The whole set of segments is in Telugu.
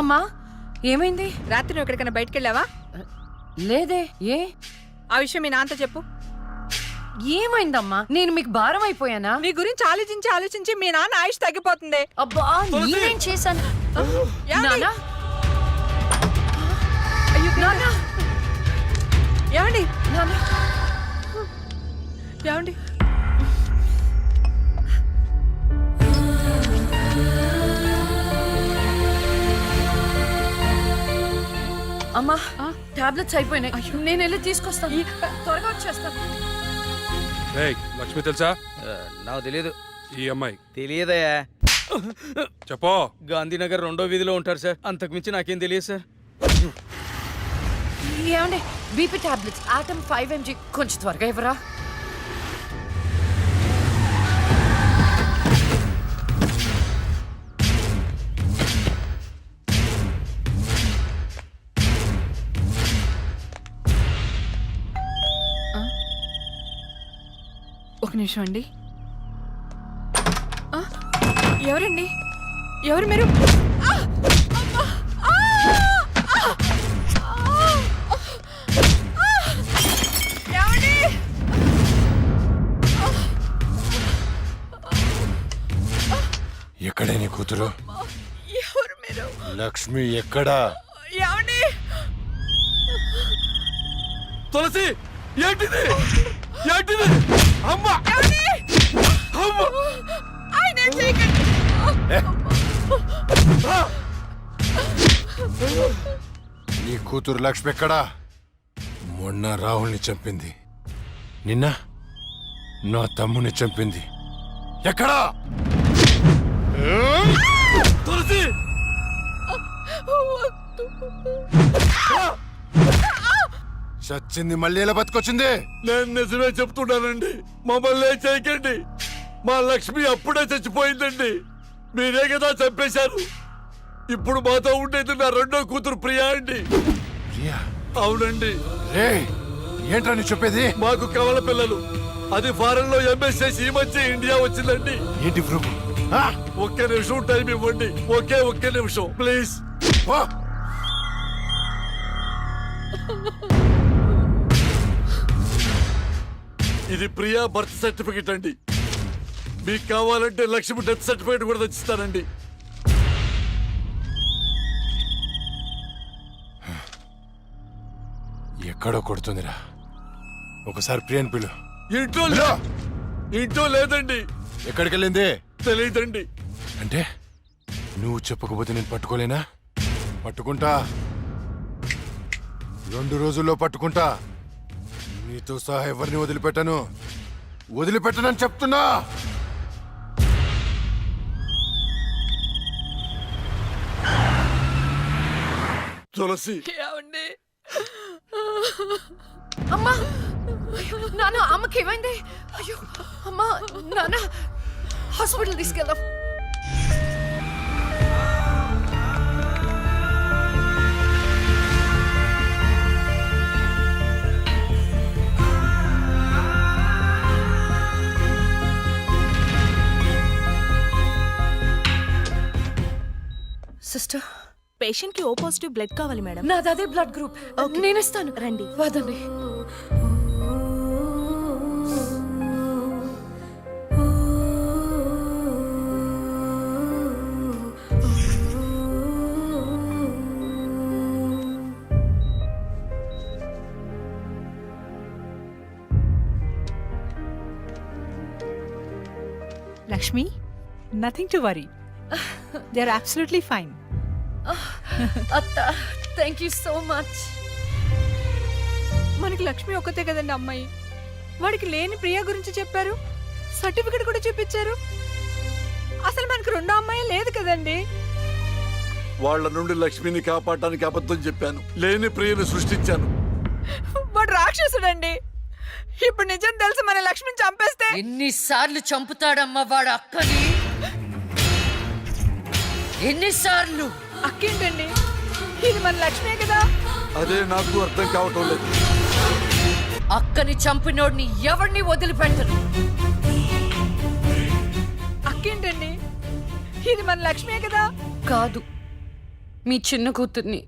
అమ్మా ఏమైంది? రాత్రి నువ్వు ఎక్కడికైనా బయటికి వెళ్ళావా? లేదే. ఏ ఆ విషయం మీ నాన్నతో చెప్పు. ఏమైందమ్మా? నేను మీకు భారం అయిపోయానా? నీ గురించి ఆలోచించి ఆలోచించి మీ నాన్న ఆయుష్ తగ్గిపోతుంది. అబ్బా నేనేం చేశాను? నాన్నా? అయ్యో నాన్నా? ఏమండి నాన్నా? ఏమండి అమ్మా టాబ్లెట్స్ అయిపోయినాయి. నేను వెళ్ళి తీసుకొస్తాను. త్వరగా వచ్చేస్తాను. లక్ష్మి తెలుసా? నాకు తెలియదు. ఈ అమ్మాయి తెలియదయా. చెప్పో. గాంధీనగర్ 2వ వీధిలో ఉంటారు సార్. అంతకుమించి నాకేం తెలియదు సార్. ఏమండి బీపీ టాబ్లెట్స్ ఆటమ్ 5 mg కొంచెం త్వరగా ఇవ్వరా? ఒక నిమిషం అండి. ఎవరండి? ఎవరు మీరు? ఎక్కడే నీ కూతురు? ఎవరు మీరు? లక్ష్మి ఎక్కడా? ఏమండి? తులసి ఏంటిది? ఏంటిది? అమ్మా! అమ్మా! ఆయన చేయకండి. నీ కూతురు లక్ష్మి ఎక్కడా? మొన్న రాహుల్ని చంపింది, నిన్న నా తమ్ముని చంపింది. ఎక్కడా? తులసి! చచ్చింది మళ్ళీ ఎలా బతికొచ్చింది? నేను నిజమే చెప్తున్నానండి. మమ్మల్ని ఏం చేయకండి. మా లక్ష్మి అప్పుడే చచ్చిపోయిందండి. మీరే కదా చంపేశారు. ఇప్పుడు మాతో ఉండేది నా 2వ కూతురు ప్రియా అండి. ప్రియా? అవునండి. రే ఏంట్రా నీ చెప్పేది? మాకు కవల పిల్లలు. అది ఫారెన్ లో ఎంఎస్ చేసి ఈ మధ్య ఇండియా వచ్చిందండి. ఏంటి ప్రూఫ్? ఒక్క నిమిషం టైం ఇవ్వండి. ఒక్క నిమిషం ప్లీజ్. ఇది ప్రియా బర్త్ సర్టిఫికెట్ అండి. మీకు కావాలంటే లక్ష్మి డెత్ సర్టిఫికెట్ కూడా తెచ్చిస్తానండి. ఎక్కడో కొడుతుందిరా. ఒకసారి ప్రియని పిలు. ఇంట్లో లేదండి. ఎక్కడికి వెళ్ళింది? తెలియదండి. అంటే నువ్వు చెప్పకపోతే నేను పట్టుకోలేనా? పట్టుకుంటా. 2 రోజుల్లో పట్టుకుంటా. నీతో సహా ఎవరిని వదిలిపెట్టనని చెప్తున్నా. తులసి ఏమండి? అమ్మా నాన్న అమ్మకి ఏమైంది? అయ్యో అమ్మా నాన్న హాస్పిటల్ తీసుకెళ్దాం. సిస్టర్ పేషెంట్ కి ఓ పాజిటివ్ బ్లడ్ కావాలి మేడం. నాది అదే బ్లడ్ గ్రూప్. నేను ఇస్తాను. రండి. వదండి. Lakshmi, nothing to worry. They're absolutely fine. అత్త థ్యాంక్ యూ సో మచ్. మనకి లక్ష్మి ఒక్కతే కదండి అమ్మాయి. వాడికి లేని ప్రియా గురించి చెప్పారు, సర్టిఫికెట్ కూడా చూపించారు. అసలు మనకు 2వ అమ్మాయి లేదు కదండి. వాళ్ళ నుండి లక్ష్మిని కాపాడటానికి అబద్ధం చెప్పాను. లేని ప్రియను సృష్టించాను. వాడు రాక్షసుడండి. ఇప్పుడు నిజం తెలిసి మన లక్ష్మిని చంపేస్తే ఎన్నిసార్లు చంపుతాడమ్మా వాడు అక్కని? ఎన్నిసార్లు? అక్కేంటండి? ఇది మన లక్ష్మే కదా. అదే నాకు అర్థం కావటం లేదు. అక్కని చంపినోడిని ఎవరిని వదిలిపెట్టరు. అక్కేంటండి? ఇది మన లక్ష్మే కదా. కాదు, మీ చిన్న కూతుర్ని.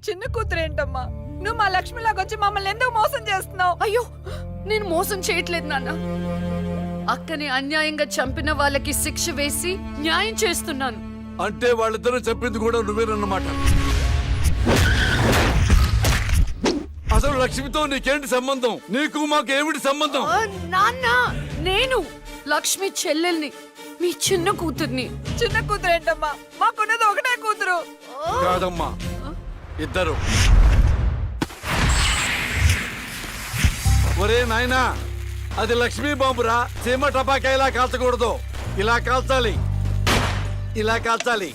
చిన్న కూతురు ఏంటమ్మా? నువ్వు మా లక్ష్మిలాగా వచ్చి మమ్మల్ని ఎందుకు మోసం చేస్తున్నావు? అయ్యో, నేను మోసం చేయట్లేదు నాన్న. అక్కని అన్యాయంగా చంపిన వాళ్ళకి శిక్ష వేసి న్యాయం చేస్తున్నాను. అంటే వాళ్ళిద్దరూ చెప్పింది కూడా నువ్వేనన్నమాట. అసలు లక్ష్మితో నీకేంటి సంబంధం? నీకు మాకు ఏమిటి సంబంధం? నాన్న, నేను లక్ష్మి చెల్లెల్ని, మీ చిన్న కూతుర్ని. చిన్న కూతురు ఏంటమ్మా? మాకున్నది ఒకటే కూతురు. కాదమ్మా, ఇద్దరు. ఒరే నాయనా, అది లక్ష్మీ బాంబురా. సీమ టపాకా ఇలా కాల్చకూడదు, ఇలా కాల్చాలి, ఇలా కాల్చాలి.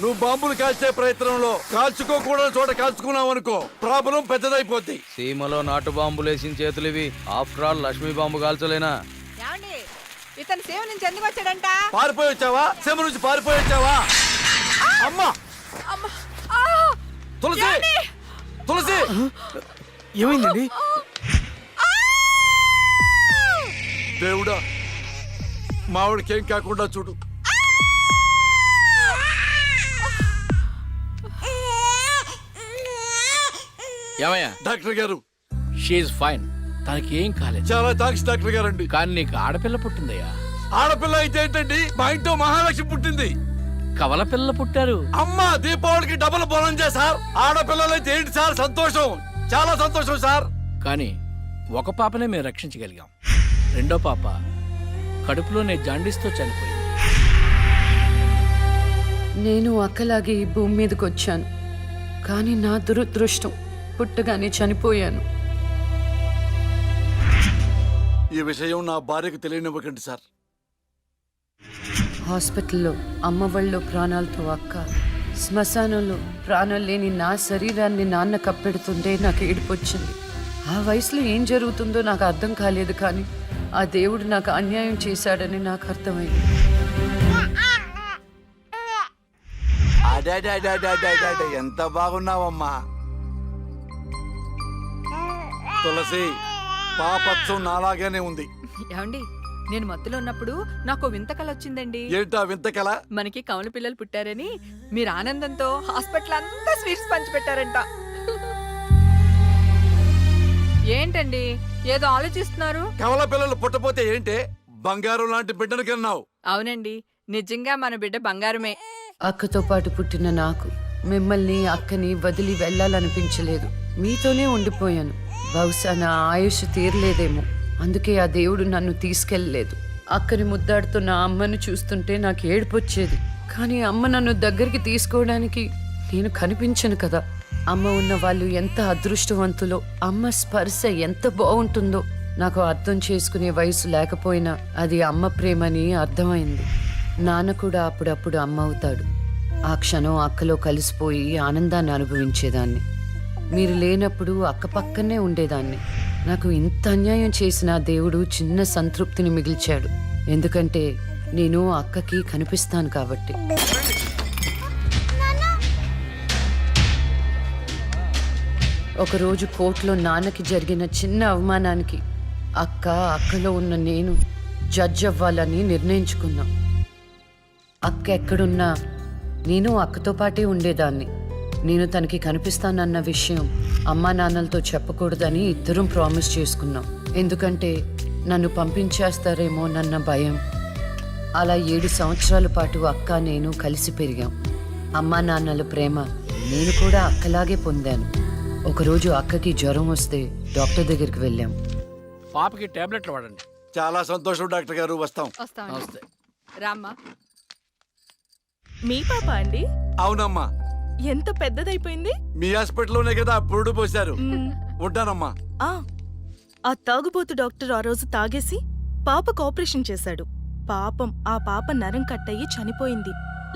నువ్వు బాంబులు కాల్చే ప్రయత్నంలో కాల్చుకోకూడని చోట కాల్చుకున్నావు అనుకో, ప్రాబ్లం పెద్దదైపోద్ది. సీమలో నాటు బాంబులేసిన చేతులు ఇవి. ఆఫ్టర్ ఆల్ లక్ష్మీ బాంబు కాల్చలేనా? ఏమండి, ఇతను సేవ నుంచి ఎందుకు వచ్చాడంట? పారిపోయి వచ్చావా? సీమ నుంచి పారిపోయి వచ్చావా? అమ్మా, అమ్మా! ఆ! తులసి, తులసి, ఏమైందండి? దేవుడా, మావిడికేం కాకుండా చూడు. ఏమయ్యా? డాక్టర్ గారు, షీఈ్ ఫైన్, తనకి ఏం కాలేదు. చాలా థాంక్స్ డాక్టర్ గారండి. కానీ నీకు ఆడపిల్ల పుట్టిందయ్యా. ఆడపిల్ల అయితే ఏంటండి, మా ఇంట్లో మహాలక్ష్మి పుట్టింది. కవల పిల్ల పుట్టారు. అమ్మా, దీపావళికి డబుల్ బోనం సార్. ఆడపిల్లలైతే ఏంటి సార్ సంతోషం, చాలా సంతోషం సార్. కానీ ఒక పాపనే మేము రక్షించగలిగాం. రెండో పాప కడుపులోనే జాండీస్తో చనిపోయింది. నేను అక్కలాగే ఈ భూమి మీదకి వచ్చాను, కానీ నా దురదృష్టం పుట్టగానే చనిపోయాను. ఈ విషయం నా భార్యకు తెలియనివ్వకండి సార్. హాస్పిటల్లో అమ్మ వాళ్ళలో ప్రాణాలతో అక్క, శ్మశానంలో ప్రాణాలు లేని నా శరీరాన్ని నాన్న కప్పెడుతుంటే నాకు ఏడుపొచ్చింది. ఆ వయసులో ఏం జరుగుతుందో నాకు అర్థం కాలేదు, కానీ ఆ దేవుడు నాకు అన్యాయం చేశాడని నాకు అర్థమైంది. ఎంత బాగున్నావమ్మా తులసి. పాపత్సం నాలాగానే ఉంది. ఏమండి, నేను మత్తులో ఉన్నప్పుడు నాకు వింత కల వచ్చిందండి. ఏంటా వింత కల? మనకి కమల పిల్లలు పుట్టారని మీరు ఆనందంతో హాస్పిటల్ అంతా స్వీట్స్ పంచిపెట్టారంట. ఏంటండి ఏదో ఆలోచిస్తున్నారు? కవల పిల్లలు పుట్టపోతే ఏంటే, బంగారం లాంటి బిడ్డను కన్నావు. అవునండి, నిజంగా మన బిడ్డ బంగారమే. అక్కతో పాటు పుట్టిన నాకు మిమ్మల్ని అక్కని వదిలి వెళ్ళాలనిపించలేదు. మీతోనే ఉండిపోయాను. బహుశా నా ఆయుష్ తీరలేదేమో, అందుకే ఆ దేవుడు నన్ను తీసుకెళ్ళలేదు. అక్కని ముద్దాడుతున్న అమ్మను చూస్తుంటే నాకు ఏడుపొచ్చేది, కానీ అమ్మ నన్ను దగ్గరికి తీసుకోవడానికి నేను కనిపించను కదా. అమ్మ ఉన్న వాళ్ళు ఎంత అదృష్టవంతులో, అమ్మ స్పర్శ ఎంత బాగుంటుందో నాకు అర్థం చేసుకునే వయసు లేకపోయినా అది అమ్మ ప్రేమని అర్థమైంది. నాన్న కూడా అప్పుడప్పుడు అమ్మ అవుతాడు. ఆ క్షణం అక్కలో కలిసిపోయి ఆనందాన్ని అనుభవించేదాన్ని. మీరు లేనప్పుడు అక్క పక్కనే ఉండేదాన్ని. నాకు ఇంత అన్యాయం చేసిన దేవుడు చిన్న సంతృప్తిని మిగిల్చాడు, ఎందుకంటే నేను అక్కకి కనిపిస్తాను కాబట్టి. ఒకరోజు కోర్టులో నాన్నకి జరిగిన చిన్న అవమానానికి అక్కలో ఉన్న నేను జడ్జ్ అవ్వాలని నిర్ణయించుకున్నా. అక్క ఎక్కడున్నా నేను అక్కతో పాటే ఉండేదాన్ని. నేను తనకి కనిపిస్తానన్న విషయం అమ్మా నాన్నలతో చెప్పకూడదని ఇద్దరం ప్రామిస్ చేసుకున్నాం, ఎందుకంటే నన్ను పంపించేస్తారేమోనన్న భయం. అలా 7 సంవత్సరాల పాటు అక్క నేను కలిసి పెరిగాం. అమ్మా నాన్నల ప్రేమ నేను కూడా అక్కలాగే పొందాను. ఒకరోజు అక్కకి జ్వరం వస్తే డాక్టర్ దగ్గరికి వెళ్ళాం. పాపకి టాబ్లెట్లు వాడండి. చాలా సంతోషం డాక్టర్ గారు, వస్తాం. నమస్తే. రామ్మా. మీ పాప అండి? అవునమ్మా, ఎంత పెద్దదైపోయింది. మీ హాస్పిటల్లోనే కదా పురుడు పోశారు. ఉంటానమ్మా. ఆ తాగుబోతు డాక్టర్ ఆ రోజు తాగేసి పాపకు ఆపరేషన్ చేశాడు. పాపం ఆ పాప నరం కట్టయి చనిపోయింది.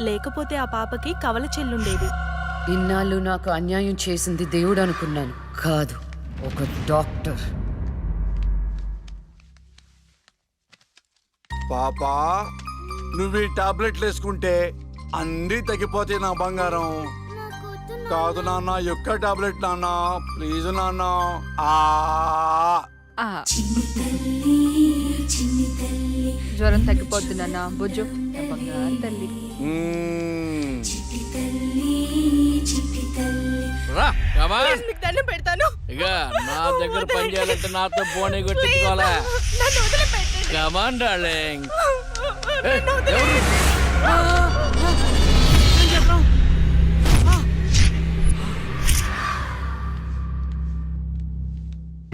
లేకపోతే ఆ పాపకి కవల చెల్లుండేది. ఇన్నాళ్ళు నాకు అన్యాయం చేసింది దేవుడు అనుకున్నాను, కాదు ఒక డాక్టర్. పాపా, నువ్వు ఈ టాబ్లెట్లు వేసుకుంటే అన్నీ తగ్గిపోతాయి నా బంగారం. కాదు నాన్న, యొక్క టాబ్లెట్ నాన్న, ప్లీజ్ నాన్న. జ్వరం తగ్గిపోద్ది నాన్న, బుజ్జు బంగారు తల్లి. మ్మ్. కమా ప్లీజ్ మీకు దండం పెడతాను. ఇక నా దగ్గర పని చేయాలంటే నాతో బోని కొట్టించుకోవాలా? నన్ను వదిలిపెట్టండి. Come on darling. నన్ను వదిలిపెట్టండి.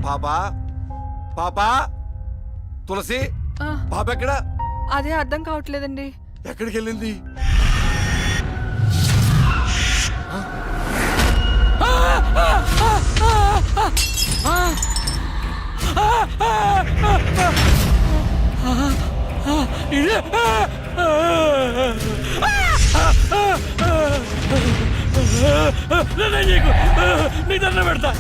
పాపా పాపా తులసి ఆ, పాప ఎక్కడ? అదే అర్థం కావట్లేదండి. ఎక్కడికి వెళ్ళింది? నీ దండ పెడతా.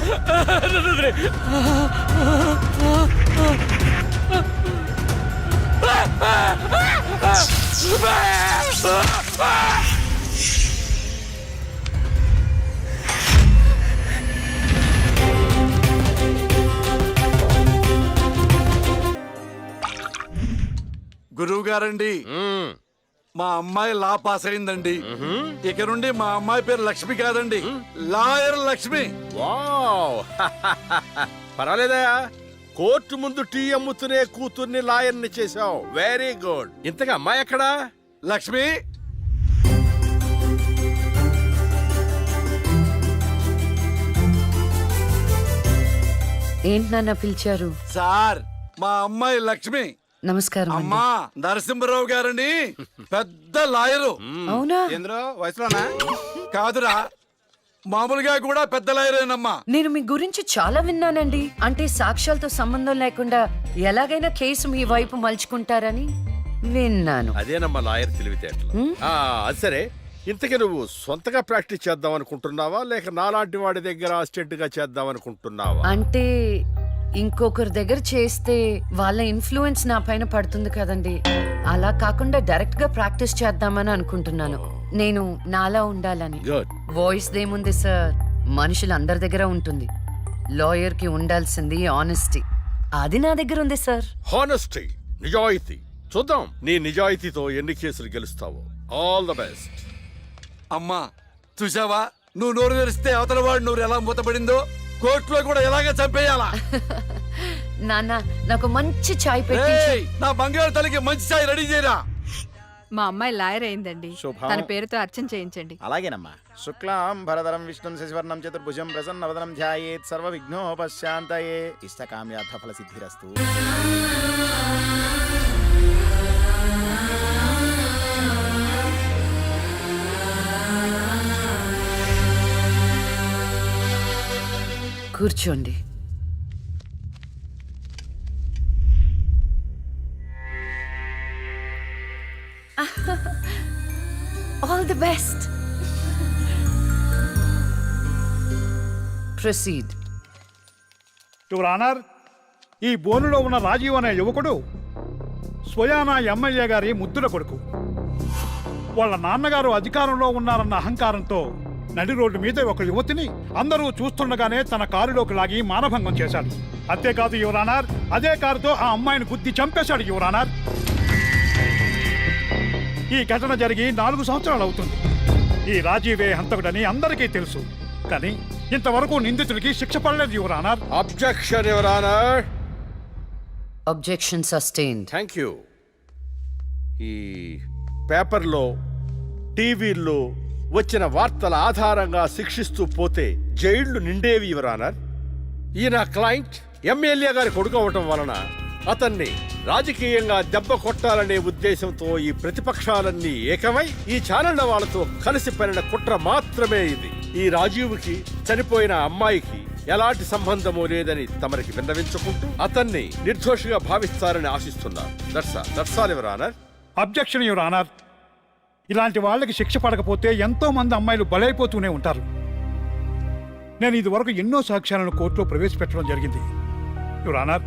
గురువు గారండి, మా అమ్మాయి లా పాస్ అయిందండి. ఇక నుండి మా అమ్మాయి పేరు లక్ష్మి కాదండి, లాయర్ లక్ష్మి. వావ్ పర్వాలేదయా, కోర్టు ముందు టీ అమ్ముతునే కూతుర్ని లాయర్ని చేసావు. Very good. ఇంతగా అమ్మాయి ఎక్కడా? లక్ష్మి, ఏంటి నాన్న పిలిచారు? సార్ మా అమ్మాయి లక్ష్మి. నమస్కారం అండి. అమ్మా నరసింహరావు గారని పెద్ద లాయరు. అవునా? వయసులోనా? కాదురా, మామూలుగా కూడా పెద్ద లాయరేనమ్మా. నేను మీ గురించి చాలా విన్నానండి. అంటే సాక్ష్యాలతో సంబంధం లేకుండా ఎలాగైనా కేసు మీ వైపు మలుచుకుంటారని విన్నాను. అదేనమ్మా లాయర్ తెలివితేటలు. అది సరే, ఇంతకీ నువ్వు సొంతగా ప్రాక్టీస్ చేద్దాం అనుకుంటున్నావా, లేక నాలాంటి వాడి దగ్గర అసిస్టెంట్ గా చేద్దాం అనుకుంటున్నావా? అంటే ఇంకొకరి దగ్గర చేస్తే వాళ్ళ ఇన్ఫ్లుయెన్స్ నా పైన పడుతుంది కదండి. అలా కాకుండా డైరెక్ట్ గా ప్రాక్టీస్ చేద్దామని అనుకుంటున్నాను. నేను నాలా ఉండాలని. గుడ్. వాయిస్ దేముంది సార్, మనుషులందరి దగ్గర ఉంటుంది. లాయర్ కి ఉండాల్సింది ఆనెస్టీ. అది నా దగ్గర ఉంది సార్. హానెస్టీ, నిజాయితీ. చూద్దాం నీ నిజాయితీతో ఎన్ని కేసులు గెలుస్తావో. All the best. అమ్మా చూసావా, నువ్వు నోరు తెరిస్తే అవతల వాడు నోరు ఎలా మూతపడిందో, కోర్టులో కూడా ఎలాగ చంపేయాలా. నాన్న నాకు మంచి చాయ్ పెట్టి. ఏయ్, నా బంగారు తల్లికి మంచి చాయ్ రెడీ చేయరా. మా అమ్మాయి లాయర్ అయిందండి. శుభం. తన పేరుతో అర్చన చేయించండి. అలాగేనమ్మా. శుక్లాం భరధరం విష్ణుం శశివర్ణం చతుర్భుజం ప్రసన్నవదనం ధ్యాయేత్ సర్వ విఘ్నోపశాంతయే ఇష్టకామ్యార్థ ఫల సిద్ధిరస్తు. కూర్చోండి. All the best. Proceed. Your honour, ఈ బోనులో ఉన్న రాజీవ్ అనే యువకుడు స్వయానా ఎమ్మెల్యే గారి ముద్దుల కొడుకు. వాళ్ళ నాన్నగారు అధికారంలో ఉన్నారన్న అహంకారంతో నడి రోడ్డు మీద ఒక యువతిని అందరూ చూస్తుండగానే తన కారులోకి లాగి మానభంగం చేశాడు. అంతేకాదు యువర్ ఆనర్, అదే కారుతో ఆ అమ్మాయిని గుద్ది చంపేశాడు యువర్ ఆనర్. ఈ ఘటన జరిగి 4 సంవత్సరాలు అవుతుంది. ఈ రాజీవే హంతకుడని అందరికీ తెలుసు, కానీ ఇంతవరకు నిందితుడికి శిక్ష పడలేదు your honour. Objection your honour. Objection sustained. Thank you. ఈ పేపర్లో, టీవీల్లో వచ్చిన వార్తల ఆధారంగా శిక్షిస్తూ పోతే జైళ్లు నిండేవి యువర్ ఆనర్. ఈయన క్లయింట్ ఎమ్మెల్యే గారి కొడుకు అవటం వలన అతన్ని రాజకీయంగా దెబ్బ కొట్టాలనే ఉద్దేశంతో ఈ ప్రతిపక్షాలన్నీ ఏకమై ఈ ఛానళ్ల వాళ్ళతో కలిసి పనిన కుట్ర మాత్రమే ఇది. ఈ రాజీవ్కి చనిపోయిన అమ్మాయికి ఎలాంటి సంబంధమూ లేదని తమరికి విన్నవించుకుంటూ అతన్ని నిర్దోషిగా భావిస్తారని ఆశిస్తున్నారు. That's all your honour. Objection your honour. ఇలాంటి వాళ్ళకి శిక్ష పడకపోతే ఎంతో మంది అమ్మాయిలు బలైపోతూనే ఉంటారు. నేను ఇదివరకు ఎన్నో సాక్ష్యాలను కోర్టులో ప్రవేశపెట్టడం జరిగింది యువర్ ఆనర్.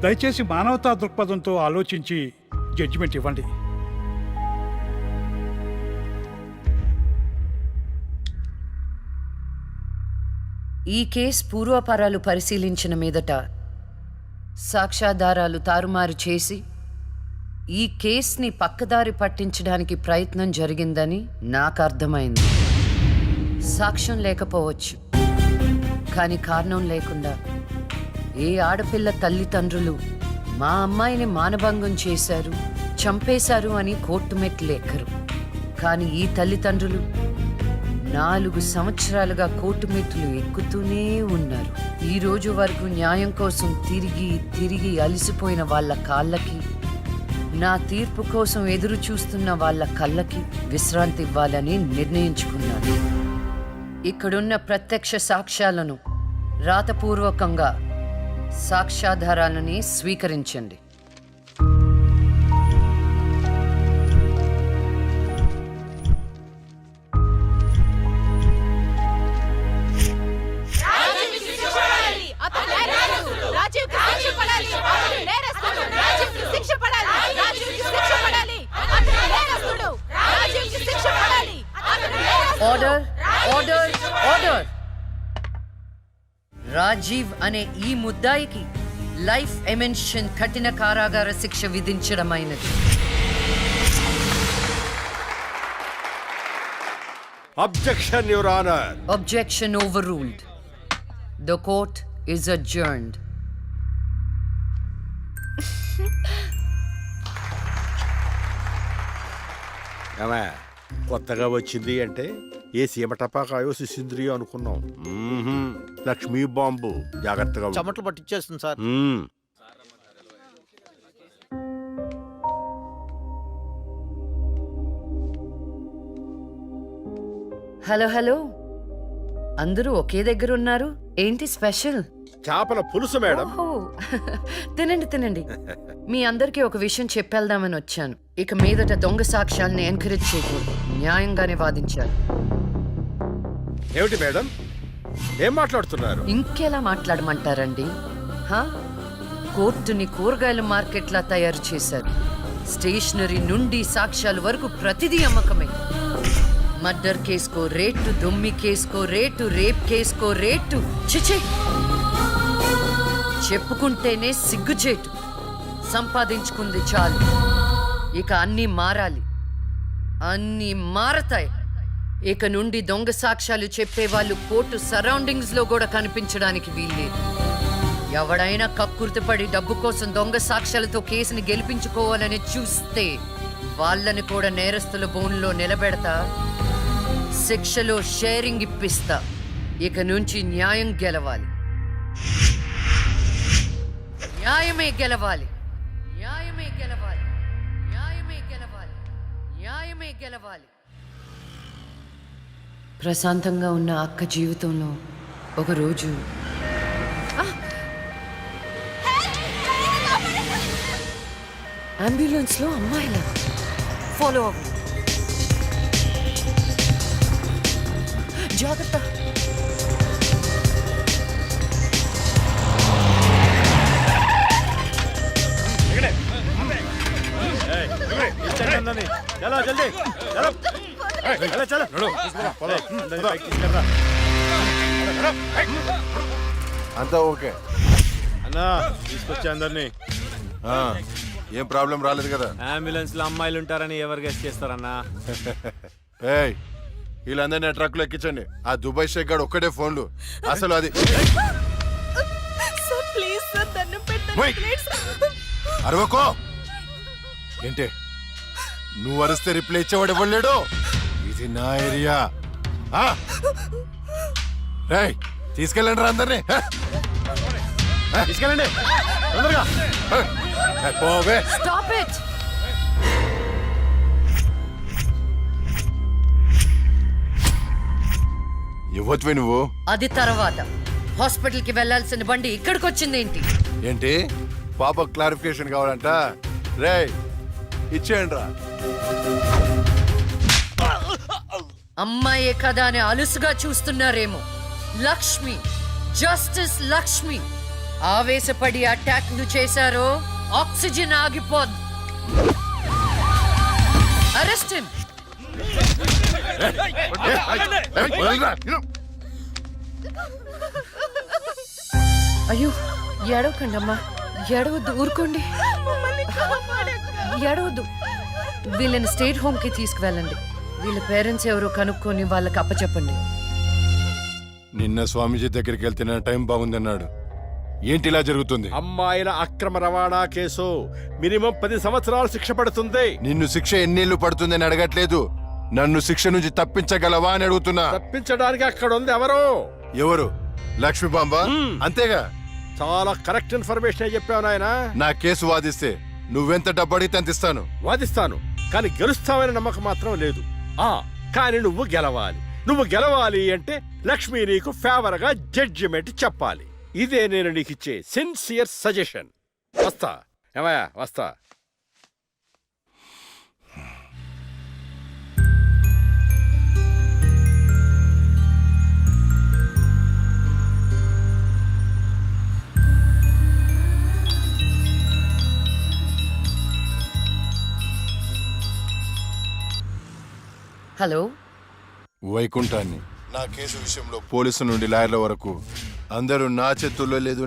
దయచేసి మానవతా దృక్పథంతో ఆలోచించి జడ్జిమెంట్ ఇవ్వండి. ఈ కేసు పూర్వాపరాలు పరిశీలించిన మీదట సాక్ష్యాధారాలు తారుమారు చేసి ఈ కేసుని పక్కదారి పట్టించడానికి ప్రయత్నం జరిగిందని నాకు అర్థమైంది. సాక్ష్యం లేకపోవచ్చు, కానీ కారణం లేకుండా ఏ ఆడపిల్ల తల్లిదండ్రులు మా అమ్మాయిని మానభంగం చేశారు, చంపేశారు అని కోర్టు మెట్లు ఎక్కరు. కానీ ఈ తల్లిదండ్రులు 4 సంవత్సరాలుగా కోర్టు మెట్లు ఎక్కుతూనే ఉన్నారు. ఈ రోజు వరకు న్యాయం కోసం తిరిగి తిరిగి అలసిపోయిన వాళ్ళ కాళ్ళకి, నా తీర్పు కోసం ఎదురు చూస్తున్న వాళ్ళ కళ్ళకి విశ్రాంతి ఇవ్వాలని నిర్ణయించుకున్నాను. ఇక్కడున్న ప్రత్యక్ష సాక్ష్యాలను రాతపూర్వకంగా సాక్ష్యాధారాలని స్వీకరించండి. Order, order, order! రాజీవ్ అనే ఈ ముద్దాయికి లైఫ్ ఎమెన్షన్ కఠిన కారాగార శిక్ష విధించడమైనది. Objection your honour. Objection overruled. The court is adjourned. ఏమే, కొత్తగా వచ్చింది అంటే ఏ సీమ టపాకాయో శిశింద్రియో అనుకున్నాం. లక్ష్మీ బాంబు, జాగ్రత్తగా ఉండు. చెమటలు పట్టించేస్తుంది సార్. మ్మ్. హలో హలో, అందరూ ఒకే దగ్గర ఉన్నారు. ఏంటి స్పెషల్? చేపల పులుసు మేడం. ఓహో, తినండి తినండి. మీ అందరికీ ఒక విషయం చెప్పేద్దామని వచ్చాను. ఇక మీదట దొంగ సాక్ష్యాల్ని ఎంకరేజ్ చేయకూడదు. న్యాయంగానే వాదించాలి. ఏమిటి మేడం, ఏం మాట్లాడుతున్నారు? ఇంకెలా మాట్లాడమంటారండి? హా? కోర్టుని కూరగాయల మార్కెట్లా తయారు చేశారు. స్టేషనరీ నుండి సాక్ష్యాల వరకు ప్రతిదీ అమ్మకమే. మర్డర్ కేసుకో రేటు, దొమ్మి కేసుకో రేటు, రేప్ కేసుకో రేటు. చిచి, చెప్పుకుంటేనే సిగ్గుచేటు. సంపాదించుకుంది చాలు. ఇక అన్నీ మారాలి. అన్నీ మారతాయి. ఇక నుండి దొంగ సాక్ష్యాలు చెప్పేవాళ్ళు కోర్టు సరౌండింగ్స్ లో కూడా కనిపించడానికి వీల్లేదు. ఎవడైనా కక్కుర్తిపడి డబ్బు కోసం దొంగ సాక్ష్యాలతో కేసుని గెలిపించుకోవాలని చూస్తే వాళ్ళని కూడా నేరస్తుల బోన్లో నిలబెడతా, శిక్షలో షేరింగ్ ఇప్పిస్తా. ఇక నుంచి న్యాయం గెలవాలి. న్యాయమే గెలవాలి. న్యాయమే గెలవాలి. న్యాయమే గెలవాలి. న్యాయమే గెలవాలి. ప్రశాంతంగా ఉన్న అక్క జీవితంలో ఒకరోజు అంబులెన్స్ లో అమ్మాయిల ఫాలో అవ్వు. జాగ్రత్త. అంతా ఓకే అన్నా, తీసుకొచ్చే అందరినీ. ఏం ప్రాబ్లం రాలేదు కదా? అంబులెన్స్ లో అమ్మాయిలు ఉంటారని ఎవరు గెస్ట్ చేస్తారన్నా? ఏయ్, వీళ్ళందరినీ ట్రక్ లో ఎక్కించండి. ఆ దుబాయ్ షేక్ గాడు ఒక్కడే ఫోన్లు. అసలు అది సార్ ప్లీజ్ సార్, దండం పెట్టండి ఓయ్! ప్లీజ్. అరవకో. ఏంటే నువ్వు అరిస్తే రిప్లై ఇచ్చేవాడు ఇవ్వలేడు. ఇది నా ఏరియా. రేయ్, తీసుకెళ్ళండి రా అందరినీ. తీసుకెళ్ళండి తొందరగా. పోవే. Stop it! ఇవ్వచ్చువే నువ్వు. అది తర్వాత. హాస్పిటల్ కి వెళ్లాల్సిన బండి ఇక్కడికి వచ్చిందేంటి? ఏంటి పాప క్లారిఫికేషన్ కావాలంట? రేయ్, ఇచ్చేయండి రా. అమ్మాయే కదా అని అలుసుగా చూస్తున్నారేమో. లక్ష్మి, జస్టిస్ లక్ష్మి ఆవేశపడి అటాక్లు చేశారో ఆక్సిజన్ ఆగిపోద్ది. Arrest him. అయ్యో, ఏడవకండి అమ్మా, ఏడవద్దు, ఊరుకోండి. ఏడవద్దు. వీళ్ళని స్టేట్ హోమ్ కి తీసుకువెళ్ళండి. వీళ్ళ పేరెంట్స్ ఎవరో కనుక్కొని వాళ్ళకి అప్పచెప్పండి. నిన్న స్వామీజీ దగ్గరికి వెళ్తే నా టైం బాగుందన్నాడు. ఏంటి ఇలా జరుగుతుంది? అమ్మాయిల అక్రమ రవాణా కేసు మినిమం 10 సంవత్సరాలు శిక్ష పడుతుంది. నిన్ను శిక్ష ఎన్నేళ్లు పడుతుందని అడగట్లేదు, నన్ను శిక్ష నుంచి తప్పించగలవా అని అడుగుతున్నా. తప్పించడానికి అక్కడ ఉంది ఎవరు? ఎవరు? లక్ష్మీబాంబ. అంతేగా? చాలా కరెక్ట్ ఇన్ఫర్మేషన్ చెప్పావు నాయన. నా కేసు వాదిస్తే నువ్వెంత డబ్బు అడిగితే అంత ఇస్తాను. వాదిస్తాను, కానీ గెలుస్తావని నమ్మకం మాత్రం లేదు. కానీ నువ్వు గెలవాలి. నువ్వు గెలవాలి అంటే లక్ష్మి నీకు ఫేవర్ గా జడ్జిమెంట్ చెప్పాలి. ఇదే నేను నీకు ఇచ్చే సిన్సియర్ సజెషన్. వస్తా ఏమయ్యా, వస్తా. హలో, వైకుంఠాన్ని. నా కేసు విషయంలో పోలీసు నుండి లాయర్ల వరకు అందరూ నా చేతుల్లో లేదు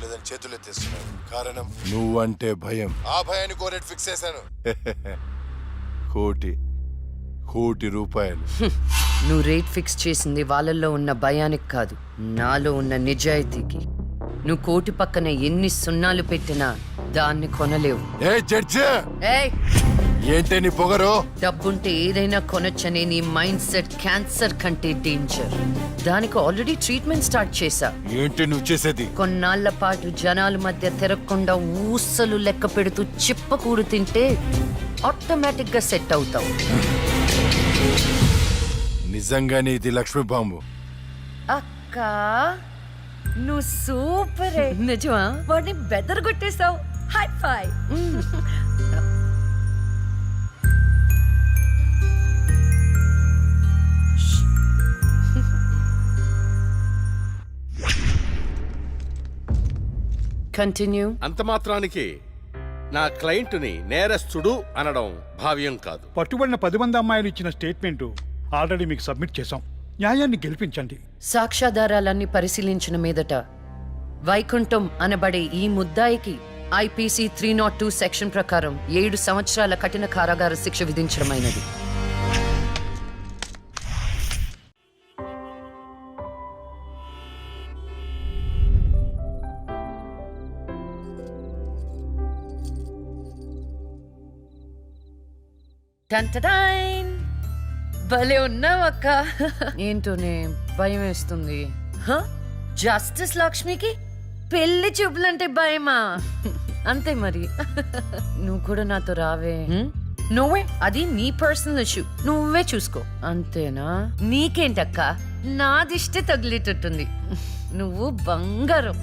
లేదని చేతులు ఎత్తేస్తున్నారు. కారణం నువ్వంటే భయం. ఆ భయాన్ని కోరేట్ ఫిక్స్ చేశాను. కోటి రూపాయలు. నువ్వు రేట్ ఫిక్స్ చేసింది వాళ్ళల్లో ఉన్న భయానికి కాదు, నాలో ఉన్న నిజాయితీకి. నువ్వు కోటి పక్కన ఎన్ని సున్నాలు పెట్టినా దాన్ని కొనలేవు. ఏ జడ్జి, ఏయ్, ఏంటే నీ పొగరు? డబ్బుంటే ఏదైనా కొనొచ్చనే నీ మైండ్ సెట్ క్యాన్సర్ కంటే డేంజర్. దానికి ఆల్రెడీ ట్రీట్మెంట్ స్టార్ట్ చేశా. ఏంటి నువ్వు చేసేది? కొన్నాళ్ల పాటు జనాల మధ్య తిరగకుండా ఊసలు లెక్క పెడుతూ చిప్పకూడు తింటే ఆటోమేటిక్ గా సెట్ అవుతావు. నిజంగానే ఇది లక్ష్మీ బాంబు. అక్క, నువ్వు సూపరే. నిజమా? వాడిని బెదరగొట్టేశావు. హై ఫై. కంటిన్యూ. అంత మాత్రానికి నా క్లయింట్ని నేరస్తుడు అనడం భావ్యం కాదు. పట్టుబడిన 10 మంది అమ్మాయిలు ఇచ్చిన స్టేట్మెంట్ ఆల్రెడీ మీకు సబ్మిట్ చేశాం. న్యాయాన్ని గెలిపించండి. సాక్ష్యాధారాలన్నీ పరిశీలించిన మీదట వైకుంఠం అనబడే ఈ ముద్దాయికి ఐపీసీ 302 సెక్షన్ ప్రకారం 7 సంవత్సరాల కఠిన కారాగార శిక్ష విధించడమైనది. టంటడైన్, భలే ఉన్నావక్క. ఏంటోనే భయం వేస్తుంది. జస్టిస్ లక్ష్మికి పెళ్లి చూపులంటే భయమా? అంతే మరి. నువ్వు కూడా నాతో రావే. నువ్వే, అది నీ పర్సనల్ ఇష్యూ, నువ్వే చూసుకో. అంతేనా? నీకేంటక్క, నా దిష్టి తగిలేటట్టుంది. నువ్వు బంగారం.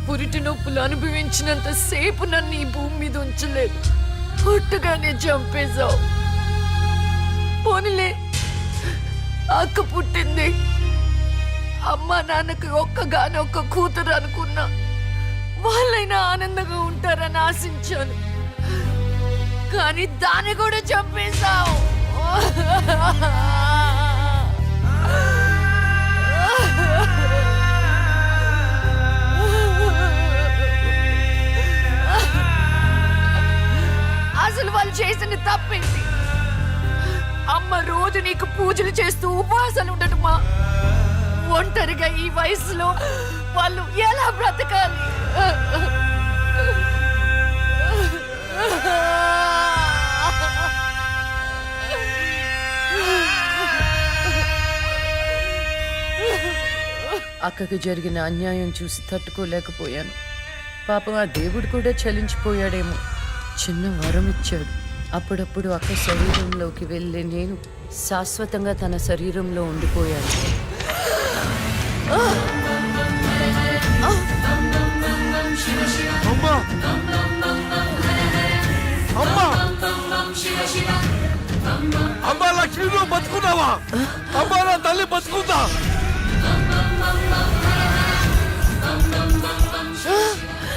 పురిటి నొప్పులు అనుభవించినంత సేపు నన్ను ఈ భూమి మీద ఉంచలేదు. పుట్టగానే చంపేశావు. పోనీలే, అక్క పుట్టింది. అమ్మ నాన్నకి ఒక్కగానొక్క కూతురు అనుకున్నా. వాళ్ళైనా ఆనందంగా ఉంటారని ఆశించాను, కానీ దాన్ని కూడా చంపేశావు. అసలు వాళ్ళు చేసిన తప్పేంటి? అమ్మ రోజు నీకు పూజలు చేస్తూ ఉపవాసాలు ఉండటమా? ఒంటరిగా ఈ వయసులో వాళ్ళు ఎలా బ్రతకాలి? అక్కకు జరిగిన అన్యాయం చూసి తట్టుకోలేకపోయాను. పాపం ఆ దేవుడు కూడా చలించిపోయాడేమో. చిన్న వరం ఇచ్చాడు. అప్పుడప్పుడు అక్క శరీరంలోకి వెళ్ళే నేను శాశ్వతంగా తన శరీరంలో ఉండిపోయాను. అమ్మా అమ్మా అమ్మా లక్ష్మి, నువ్వు బతుకున్నావా? అమ్మా నా తల్లి బతుకుందా?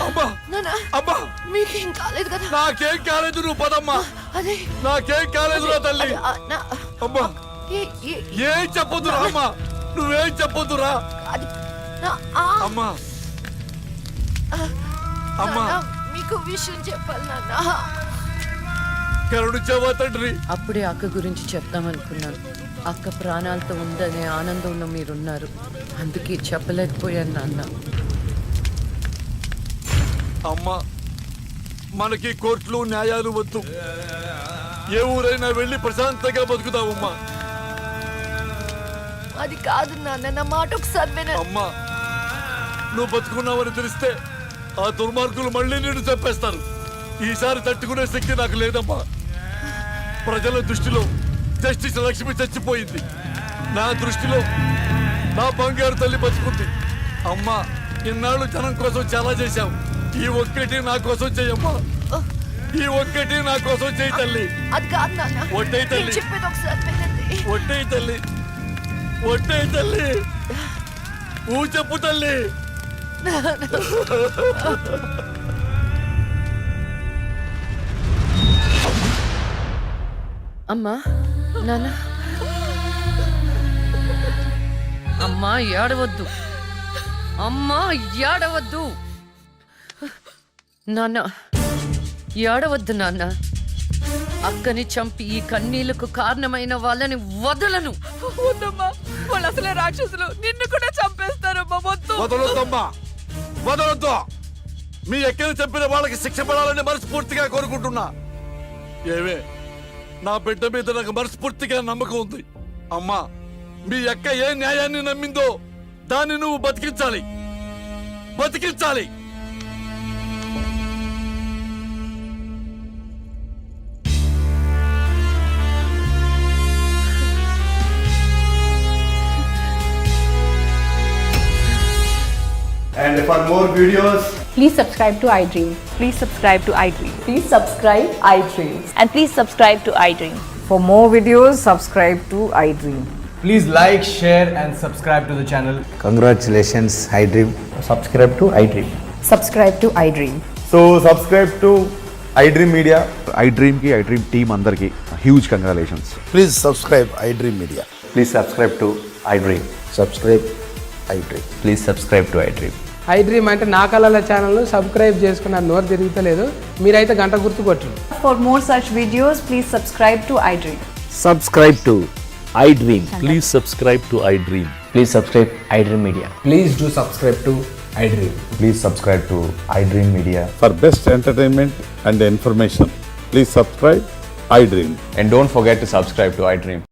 అమ్మా అమ్మా, మీకేం కాలేదు కదా? నాకేం కాలేదు, నువ్వు పదమ్మా. అదే నాకేం కాలేదు నా తల్లి. అమ్మా ఏం చెప్పొద్దురా అమ్మా, నువ్వేం చెప్పొద్దురా అమ్మా. అమ్మా మీకు విషయం చెప్పాలి నాన్న. కరుణించావా తండ్రి? అప్పుడే అక్క గురించి చెప్తామనుకున్నాను. అక్క ప్రాణాలతో ఉందనే ఆనందంలో మీరున్నారు, అందుకే చెప్పలేకపోయాను నాన్న. అమ్మా మనకి కోర్టులు న్యాయాలు వద్దు. ఏ ఊరైనా వెళ్ళి ప్రశాంతంగా బతుకుతావమ్మా. అది కాదు నాన్న, నా మాట ఒకసారి వినండి. అమ్మా నువ్వు బతుకున్నావని తెలిస్తే ఆ దుర్మార్గులు మళ్ళీ నిన్ను చంపేస్తారు. ఈసారి తట్టుకునే శక్తి నాకు లేదమ్మా. ప్రజల దృష్టిలో జస్టిస్ లక్ష్మి చచ్చిపోయింది, నా దృష్టిలో నా బంగారు తల్లి బతుకుంది. అమ్మా ఇన్నాళ్ళు జనం కోసం చాలా చేశావు, ఈ ఒక్కటి నా కోసం చెయ్యమ్మా. ఈ ఒక్కటి నా కోసం చెయ్యి తల్లి. అది కాదు నాన్న, ఒట్టేయి తల్లి, నేను చెప్పేది ఒకసారి వినండి. ఒట్టేయి తల్లి, ఒట్టేయి తల్లి, ఊ చెప్పు తల్లి. అమ్మా నాన్న, అమ్మా ఏడవద్దు, అమ్మా ఏడవద్దు నాన్న, ఏడవద్దు నాన్న. అక్కని చంపి ఈ కన్నీళ్లకు కారణమైన వాళ్ళని వదలను. వద్దమ్మా, వాళ్ళు అసలే రాక్షసులు, నిన్ను కూడా చంపేస్తారమ్మా. వద్దు. వదలొద్దమ్మా, వదలొద్దు. మీ ఎక్కని చంపిన వాళ్ళకి శిక్ష పడాలని మనస్ఫూర్తిగా కోరుకుంటున్నా. ఏవే నా బిడ్డ మీద నాకు మనస్ఫూర్తిగా నమ్మకం ఉంది. అమ్మా మీ అక్క ఏ న్యాయాన్ని నమ్మిందో దాన్ని నువ్వు బతికించాలి, బతికించాలి. And for more videos, Please subscribe to iDream. Please subscribe to iDream. Please subscribe iDream. And please subscribe to iDream. For more videos, subscribe to iDream. please like, share and subscribe to the channel. Congratulations, iDream. Subscribe to iDream. Subscribe to iDream. So subscribe to iDream Media. iDream ki iDream team andarki huge congratulations. Please subscribe iDream Media. Please subscribe to iDream. Subscribe iDream. Please subscribe to iDream. iDream అంటే నా కళల ఛానల్ సబ్స్క్రైబ్ చేసుకున్న నోరు తిరుగుతలేదు, మీరైతే గంట గుర్తు కొట్టండి. For more such videos, please subscribe to iDream. Subscribe to iDream. Please subscribe to iDream. Please subscribe iDream Media. Please do subscribe to iDream. Please subscribe to iDream Media. For best entertainment and information, please subscribe iDream. And don't forget to subscribe to iDream.